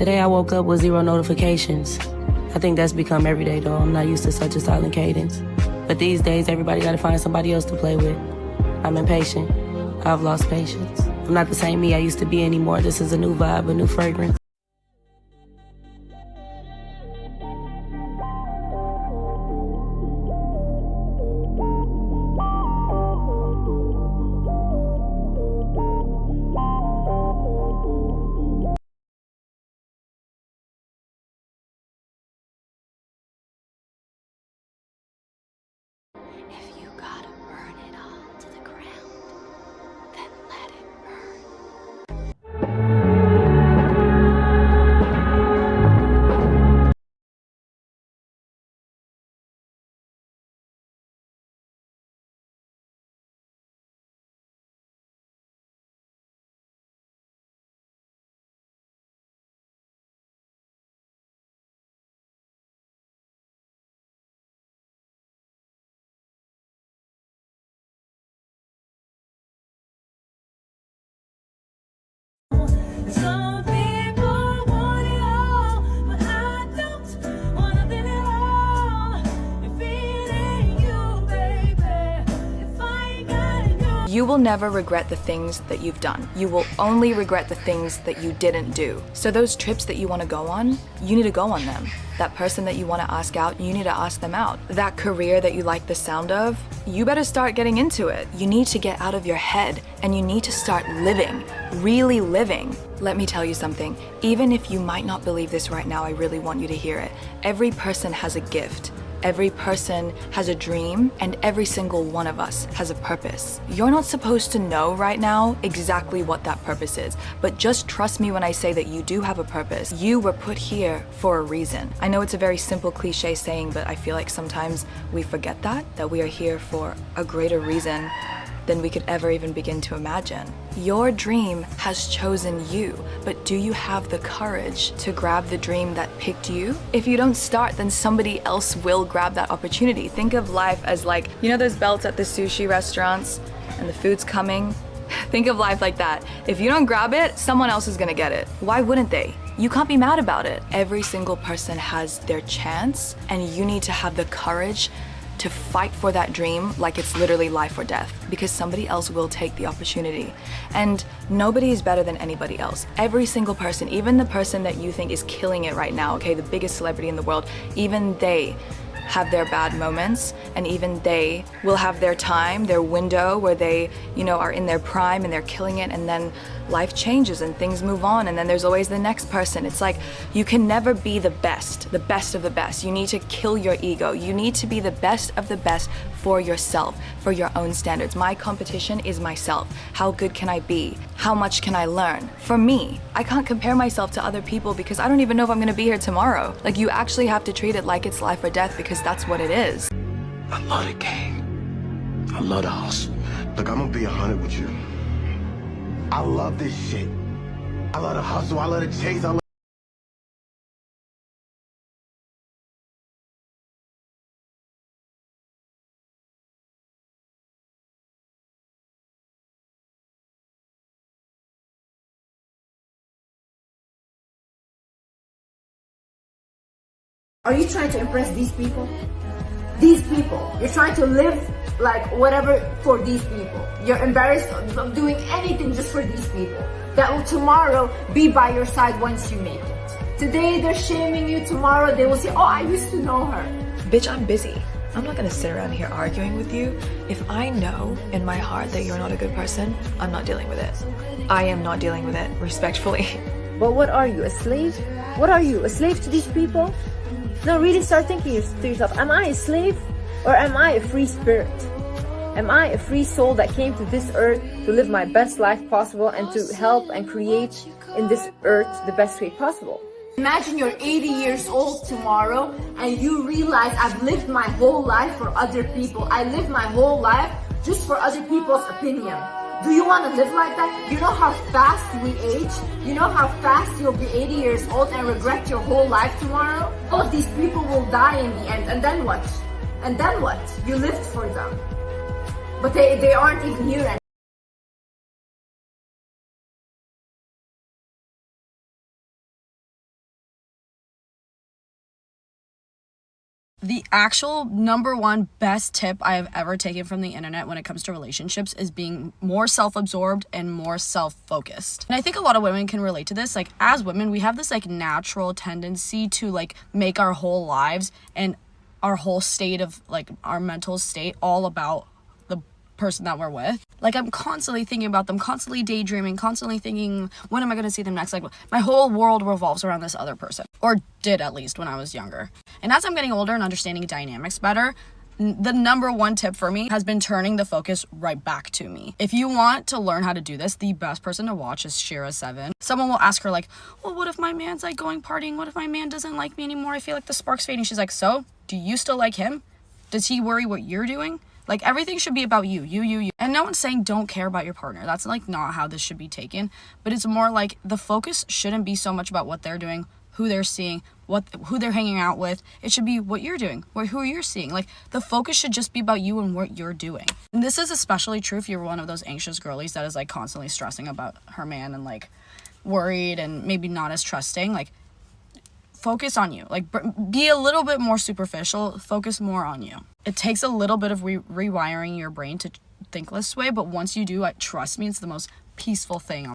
Today I woke up with 0 notifications. I think that's become every day though. I'm not used to such a silent cadence. But these days, everybody gotta find somebody else to play with. I'm impatient. I've lost patience. I'm not the same me I used to be anymore. This is a new vibe, a new fragrance. If you gotta burn it all to the ground, then let it burn. Some people want it all, but I don't want nothing at all. If it ain't you, baby, if I ain't got you. You will never regret the things that you've done. You will only regret the things that you didn't do. So those trips that you want to go on, you need to go on them. That person that you want to ask out, you need to ask them out. That career that you like the sound of, you better start getting into it. You need to get out of your head and you need to start living, really living. Let me tell you something, even if you might not believe this right now, I really want you to hear it. Every person has a gift. Every person has a dream, and every single one of us has a purpose. You're not supposed to know right now exactly what that purpose is, but just trust me when I say that you do have a purpose. You were put here for a reason. I know it's a very simple cliche saying, but I feel like sometimes we forget that we are here for a greater reason than we could ever even begin to imagine. Your dream has chosen you, but do you have the courage to grab the dream that picked you? If you don't start, then somebody else will grab that opportunity. Think of life as like, you know those belts at the sushi restaurants and the food's coming? Think of life like that. If you don't grab it, someone else is gonna get it. Why wouldn't they? You can't be mad about it. Every single person has their chance, and you need to have the courage to fight for that dream like it's literally life or death, because somebody else will take the opportunity. And nobody is better than anybody else. Every single person, even the person that you think is killing it right now, okay, the biggest celebrity in the world, even they have their bad moments, and even they will have their time, their window where they, are in their prime and they're killing it, and then life changes and things move on, and then there's always the next person. It's like, you can never be the best of the best. You need to kill your ego. You need to be the best of the best for yourself, for your own standards. My competition is myself. How good can I be? How much can I learn? For me, I can't compare myself to other people because I don't even know if I'm gonna be here tomorrow. Like, you actually have to treat it like it's life or death, because that's what it is. I love the game. I love the hustle. Look, I'm gonna be 100 with you. I love this shit. I love the hustle. I love the chase. I love Are you trying to impress these people? These people. You're trying to live like whatever for these people. You're embarrassed of doing anything just for these people that will tomorrow be by your side once you make it. Today they're shaming you, tomorrow they will say, oh, I used to know her. Bitch, I'm busy. I'm not gonna sit around here arguing with you. If I know in my heart that you're not a good person, I'm not dealing with it. I am not dealing with it, respectfully. But what are you, a slave? What are you, a slave to these people? No, really start thinking to yourself, am I a slave or am I a free spirit? Am I a free soul that came to this earth to live my best life possible and to help and create in this earth the best way possible? Imagine you're 80 years old tomorrow and you realize I've lived my whole life for other people. I lived my whole life just for other people's opinion. Do you want to live like that? You know how fast we age? You know how fast you'll be 80 years old and regret your whole life tomorrow? All of these people will die in the end, and then what? And then what? You lived for them. But they aren't even here anymore. The actual number one best tip I have ever taken from the internet when it comes to relationships is being more self-absorbed and more self-focused. And I think a lot of women can relate to this. Like, as women, we have this like natural tendency to like make our whole lives and our whole state of like our mental state all about the person that we're with. Like, I'm constantly thinking about them, constantly daydreaming, constantly thinking, when am I going to see them next? Like, my whole world revolves around this other person, or did at least when I was younger. And as I'm getting older and understanding dynamics better, the number one tip for me has been turning the focus right back to me. If you want to learn how to do this, the best person to watch is Shira 7. Someone will ask her like, well, what if my man's like going partying? What if my man doesn't like me anymore? I feel like the spark's fading. She's like, so do you still like him? Does he worry what you're doing? Like, everything should be about you. And no one's saying don't care about your partner. That's like not how this should be taken. But it's more like the focus shouldn't be so much about what they're doing, who they're seeing, who they're hanging out with. It should be what you're doing, who you're seeing. Like, the focus should just be about you and what you're doing. And this is especially true if you're one of those anxious girlies that is like constantly stressing about her man and like worried and maybe not as trusting. Like, focus on you. Like, be a little bit more superficial. Focus more on you. It takes a little bit of rewiring your brain to think this way, but once you do, trust me, it's the most peaceful thing on